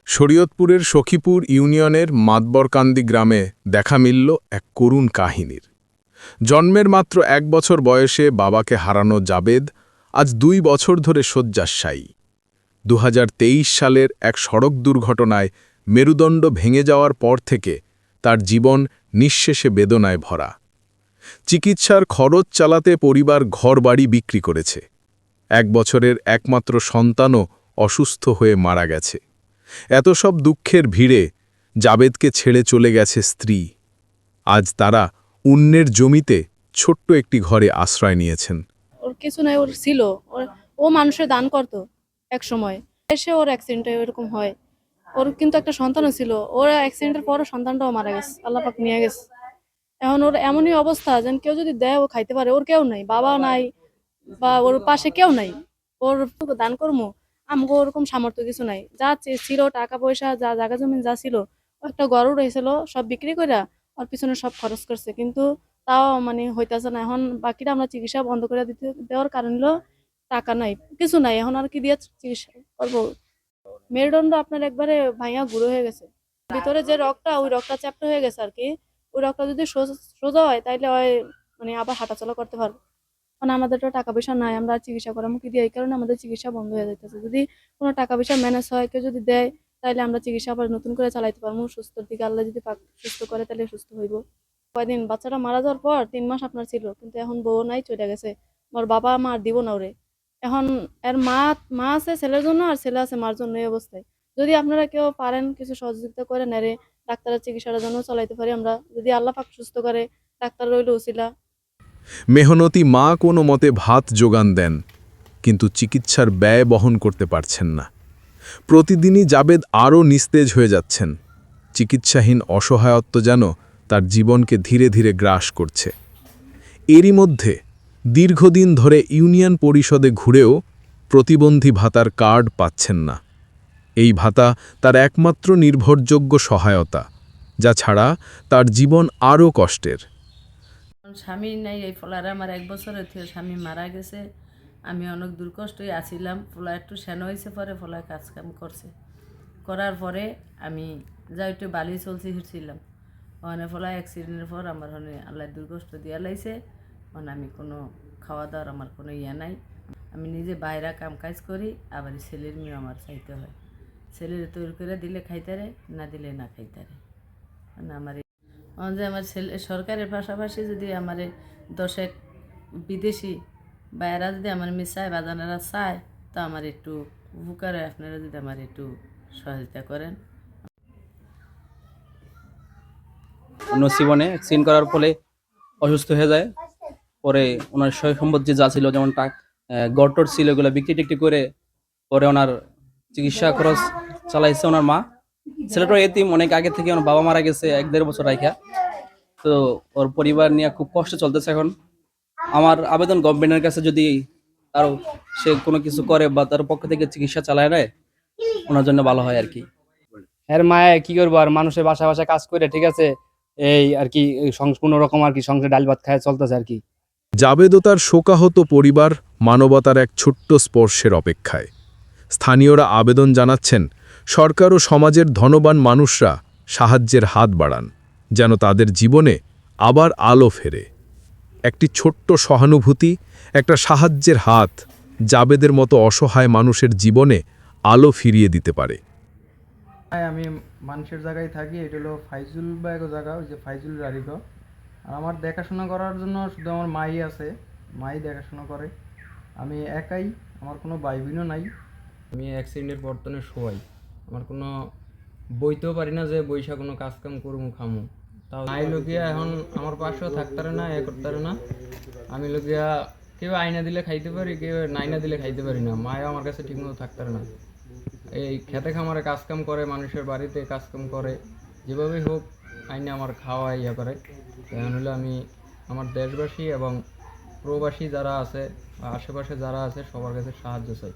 শরীয়তপুরের সখীপুর ইউনিয়নের মাতবরকান্দি গ্রামে দেখা মিলল এক করুণ কাহিনীর। জন্মের মাত্র ১ বছর বয়সে বাবাকে হারানো জাবেদ আজ ২ বছর ধরে শয্যাশায়ী। ২০২৩ সালের এক সড়ক দুর্ঘটনায় মেরুদণ্ড ভেঙে যাওয়ার পর থেকে তার জীবন নিঃশেষে বেদনায় ভরা। চিকিৎসার খরচ চালাতে পরিবার ঘরবাড়ি বিক্রি করেছে। ১ বছরের একমাত্র সন্তানও অসুস্থ হয়ে মারা গেছে। এত সব দুঃখের ভিড়ে জাবেদকে ছেড়ে চলে গেছে স্ত্রী। আজ তারা অন্যের জমিতে ছোট্ট একটি ঘরে আশ্রয় নিয়েছেন। ওর কিছু নাই, ওর ছিল, ও মানুষের দান করতো এক সময়। এসে ওর অ্যাক্সিডেন্টে এরকম হয়। ওর কিন্তু একটা সন্তানও ছিল, ওর অ্যাক্সিডেন্টের পরও সন্তানটাও মারা গেছে, আল্লাহ পাক নিয়ে গেছে। এখন ওর এমনই অবস্থা যেন কেউ যদি দেয় ও খাইতে পারে, ওর কেউ নাই, বাবা নাই বা ওর পাশে কেউ নাই। ওর দান করবো, আমাকে ওরকম সামর্থ্য কিছু নাই। যা ছিল টাকা পয়সা, যা জায়গা জমি যা ছিল, ও একটা গরু রয়েছিল, সব বিক্রি করে ওর পিছনে সব খরচ করছে, কিন্তু তাও মানে হইতেছে না। এখন বাকিটা আমরা চিকিৎসা বন্ধ করে দেওয়ার কারণ হলো টাকা নাই, কিছু নাই। এখন আর কি দিয়ে চিকিৎসা করবো? মেরুদণ্ড আপনার একবারে ভাইয়া গুঁড়ো হয়ে গেছে। ভিতরে যে রক্তটা, ওই রক্তটা চ্যাপ্টা হয়ে গেছে আর কি। ওই রক্তটা যদি সোজা হয় তাইলে হয় মানে আবার হাঁটাচলা করতে পারবো। মানে আমাদের তো টাকা পয়সা নাই, আমরা চিকিৎসা করাবো কি দিয়ে? এই কারণে আমাদের চিকিৎসা বন্ধ হয়ে যাইতেছে। যদি কোনো টাকা পয়সা ম্যানেজ হয়, কেউ যদি দেয়, তাহলে আমরা চিকিৎসা আবার নতুন করে চালাইতে পারবো। সুস্থর দিকে আল্লাহ যদি সুস্থ করে তাহলে সুস্থ হইব। কয়দিন বাচ্চাটা মারা যাওয়ার পর 3 মাস আপনার ছিল, কিন্তু এখন বউ নাই, চলে গেছে। ওর বাবা মা আর দিব না ওরে। এখন এর মা আছে ছেলের জন্য, আর ছেলে আছে মার জন্য। এই অবস্থায় যদি আপনারা কেউ পারেন কিছু সহযোগিতা করে নেড়ে ডাক্তারের চিকিৎসার জন্য চালাইতে পারি আমরা, যদি আল্লাহ পাক সুস্থ করে। ডাক্তার রইল উসিলা। মেহনতি মা কোনো মতে ভাত যোগান দেন, কিন্তু চিকিৎসার ব্যয় বহন করতে পারছেন না। প্রতিদিনই জাবেদ আরও নিস্তেজ হয়ে যাচ্ছেন। চিকিৎসাহীন অসহায়ত্ব যেন তার জীবনকে ধীরে ধীরে গ্রাস করছে। এরই মধ্যে দীর্ঘদিন ধরে ইউনিয়ন পরিষদে ঘুরেও প্রতিবন্ধী ভাতার কার্ড পাচ্ছেন না। এই ভাতা তার একমাত্র নির্ভরযোগ্য সহায়তা, যা ছাড়া তার জীবন আরও কষ্টের। স্বামী নাই, এই ফলারে আমার 1 বছরের থেকে স্বামী মারা গেছে। আমি অনেক দুর্কষ্টই আছিলাম। ফলা একটু সেন হয়েছে, পরে ফলায় কাজকাম করছে, করার পরে আমি যা একটু বালি চলছি হিরছিলাম। ওখানে ফলায় অ্যাক্সিডেন্টের পর আমার ওখানে আল্লাহ দুর্কষ্ট দিয়া লাইছে। ওখানে আমি কোনো খাওয়া দাওয়ার আমার কোনো ইয়ে নাই। আমি নিজে বাইরে কাম কাজ করি, আবার ছেলের মেয়ে আমার চাইতে হয়। ছেলের তৈরি করে দিলে খাইতারে, না দিলে না খাইতারে। মানে আমার যে আমার ছেলে সরকারের পাশাপাশি যদি আমার 10 বিদেশি বা এরা যদি আমার চায়, বাজানেরা চায়, তো আমার একটু উপকারে আপনারা যদি আমার একটু সহযোগিতা করেন। নসিবনে অ্যাক্সিডেন্ট করার ফলে অসুস্থ হয়ে যায়। পরে ওনার সয় সম্পত্তি যা ছিল, যেমন গড়টর ছিল, এগুলো বিক্রি টিক্রি করে পরে ওনার চিকিৎসা খরচ চালাইছে ওনার মা। ছেলেটার এতিম, অনেক আগে থেকে ওনার বাবা মারা গেছে 1-1.5 বছর রাইখা। তো ওর পরিবার নিয়ে খুব কষ্ট চলতেছে এখন। আমার আবেদন গভর্নমেন্টের কাছে, যদি তারও সে কোনো কিছু করে বা তার পক্ষ থেকে চিকিৎসা চালায় নেয়, ওনার জন্য ভালো হয় আর কি। এর মায়ে কি করবো আর, মানুষের বাসায় বাসায় কাজ করে, ঠিক আছে, এই আর কি কোনো রকম আর কি সংসারে ডাল ভাত খায় চলতেছে আর কি। জাবেদ ও তার শোকাহত পরিবার মানবতার এক ছোট্ট স্পর্শের অপেক্ষায়। স্থানীয়রা আবেদন জানাচ্ছেন, সরকার ও সমাজের ধনবান মানুষরা সাহায্যের হাত বাড়ান, যেন তাদের জীবনে আবার আলো ফেরে। একটি ছোট্ট সহানুভূতি, একটা সাহায্যের হাত জাবেদের মতো অসহায় মানুষের জীবনে আলো ফিরিয়ে দিতে পারে। আমি মানুষের জায়গায় থাকি, এটা হলো ফাইজুল বা এক জায়গা, ওই যে ফাইজুল রারিগ। আর আমার দেখাশোনা করার জন্য শুধু আমার মাই আছে, মাই দেখাশোনা করে। আমি একাই, আমার কোনো ভাই বোনও নাই। আমি অ্যাক্সিডেন্টের বর্তমানে শোয়াই, আমার কোনো বইতেও পারি না যে বৈশা কোনো কাজকাম করবো খামু। তাও নাই লোকিয়া এখন আমার পাশেও থাকতারে না, করতারে না। আমি লোকিয়া কেউ আইনা দিলে খাইতে পারি, কেউ নাইনা দিলে খাইতে পারি না। মায়ও আমার কাছে ঠিকমতো থাকতারে না। এই খেতে খামারে কাজকাম করে, মানুষের বাড়িতে কাজকাম করে, যেভাবেই হোক আইনে আমার খাওয়া ইয়া করে। এখন হলো আমি আমার দেশবাসী এবং প্রবাসী যারা আছে, আশেপাশে যারা আছে, সবার কাছে সাহায্য চাই।